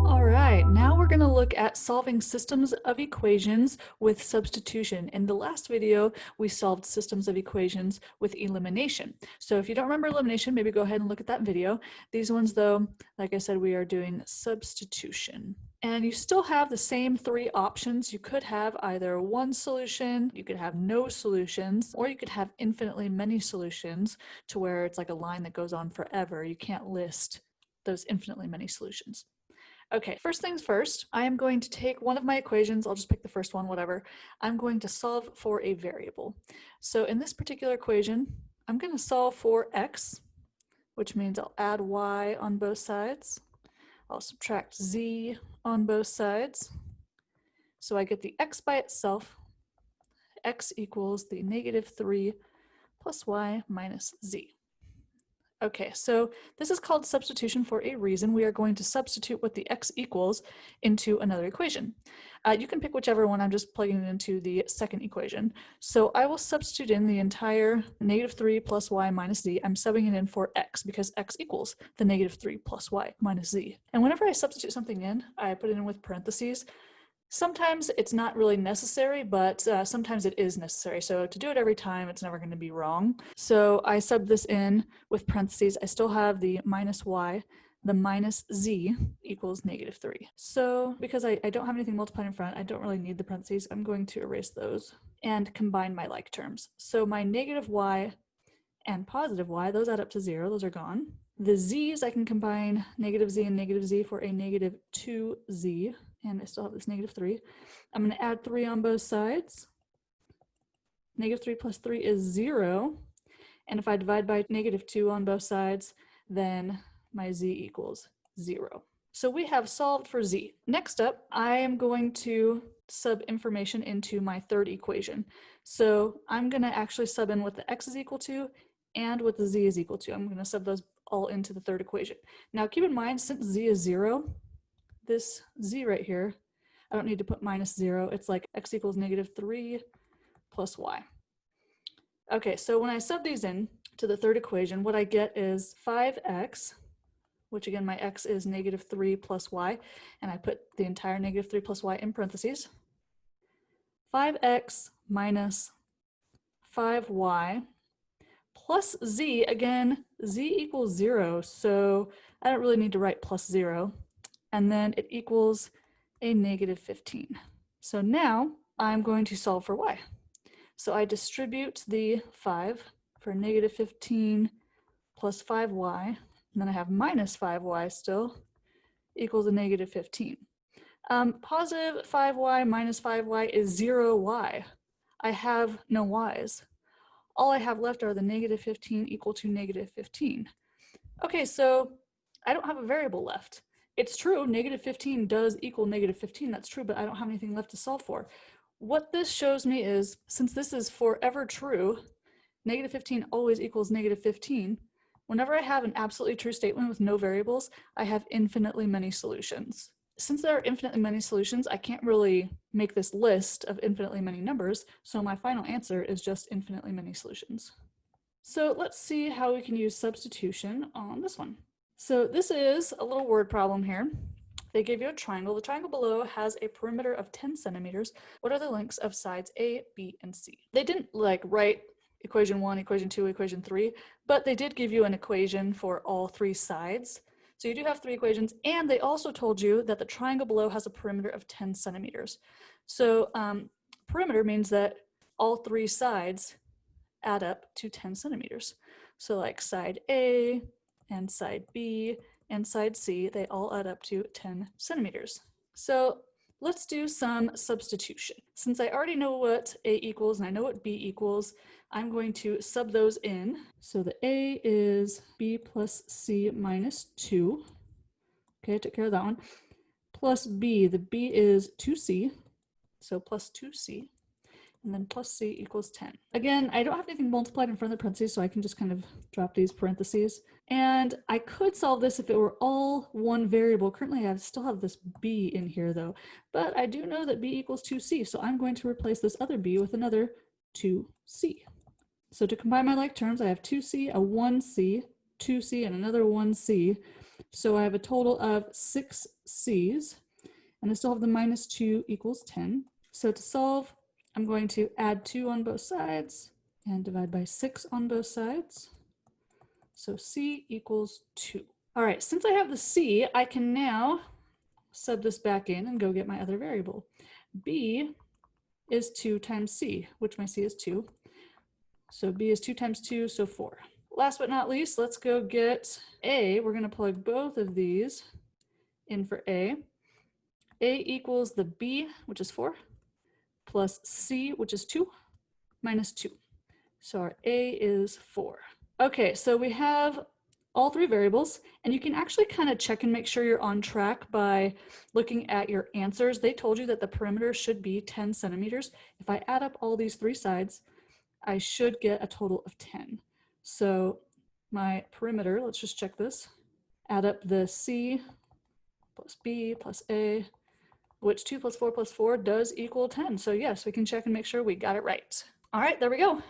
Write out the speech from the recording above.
All right, now we're going to look at solving systems of equations with substitution. In the last video, we solved systems of equations with elimination. So if you don't remember elimination, maybe go ahead and look at that video. These ones, though, like I said, we are doing substitution. And you still have the same three options. You could have either one solution, you could have no solutions, or you could have infinitely many solutions to where it's like a line that goes on forever. You can't list those infinitely many solutions. Okay, first things first, I am going to take one of my equations, I'll just pick the first one, whatever. I'm going to solve for a variable. So in this particular equation, I'm going to solve for x, which means I'll add y on both sides. I'll subtract z on both sides. So I get the x by itself. X equals the -3 plus y minus z. Okay, so this is called substitution for a reason. We are going to substitute what the x equals into another equation. You can pick whichever one. I'm just plugging it into the second equation. So I will substitute in the entire -3 plus y minus z. I'm subbing it in for x because x equals the -3 plus y minus z. And whenever I substitute something in, I put it in with parentheses. Sometimes it's not really necessary, but sometimes it is necessary. So to do it every time, it's never going to be wrong. So I sub this in with parentheses. I still have the minus y, the minus z equals -3. So because I don't have anything multiplied in front, I don't really need the parentheses. I'm going to erase those and combine my like terms. So my -y and positive y, those add up to 0. Those are gone. The z's, I can combine -z and -z for a -2z. And I still have this -3. I'm going to add 3 on both sides. -3 plus 3 is 0. And if I divide by -2 on both sides, then my z equals 0. So we have solved for z. Next up, I am going to sub information into my third equation. So I'm going to actually sub in what the x is equal to and what the z is equal to. I'm going to sub those all into the third equation. Now keep in mind, since z is 0, this z right here, I don't need to put -0. It's like x equals -3 plus y. Okay, so when I sub these in to the third equation, what I get is 5x, which again, my x is -3 plus y, and I put the entire -3 plus y in parentheses. 5x minus 5y plus z, again, z equals 0, so I don't really need to write plus 0. And then it equals a -15. So now I'm going to solve for y. So I distribute the 5 for -15 plus 5y, and then I have minus 5y still, equals a -15. Positive 5y minus 5y is 0y. I have no y's. All I have left are the -15 equal to -15. Okay, so I don't have a variable left. It's true, -15 does equal -15, that's true, but I don't have anything left to solve for. What this shows me is, since this is forever true, -15 always equals -15, whenever I have an absolutely true statement with no variables, I have infinitely many solutions. Since there are infinitely many solutions, I can't really make this list of infinitely many numbers, so my final answer is just infinitely many solutions. So let's see how we can use substitution on this one. So this is a little word problem here. They give you a triangle. The triangle below has a perimeter of 10 centimeters. What are the lengths of sides A, B, and C? They didn't write equation 1, equation 2, equation 3, but they did give you an equation for all 3 sides. So you do have 3 equations, and they also told you that the triangle below has a perimeter of 10 centimeters. So perimeter means that all 3 sides add up to 10 centimeters. So like side A and side B and side C, they all add up to 10 centimeters. So let's do some substitution. Since I already know what A equals and I know what B equals, I'm going to sub those in. So the A is B plus C minus 2. Okay, I took care of that one. Plus B, the B is 2C, so plus 2C. And then plus C equals 10. Again, I don't have anything multiplied in front of the parentheses, so I can just kind of drop these parentheses. And I could solve this if it were all one variable. Currently, I still have this B in here, though. But I do know that B equals 2C, so I'm going to replace this other B with another 2C. So to combine my like terms, I have 2C, a 1C, 2c and another 1c. So I have a total of 6 c's, and I still have the minus 2 equals 10. So to solve, I'm going to add 2 on both sides and divide by 6 on both sides. So c equals 2. All right, since I have the c, I can now sub this back in and go get my other variable. B is 2 times c, which my c is 2. So b is 2 times 2, so 4. Last but not least, let's go get a. We're going to plug both of these in for a. A equals the b, which is 4, plus c, which is 2, minus 2. So our a is 4. Okay, so we have all 3 variables, and you can actually kind of check and make sure you're on track by looking at your answers. They told you that the perimeter should be 10 centimeters. If I add up all these 3 sides, I should get a total of 10. So my perimeter, let's just check this, add up the c plus b plus a, which 2 plus 4 plus 4 does equal 10. So yes, we can check and make sure we got it right. All right, there we go.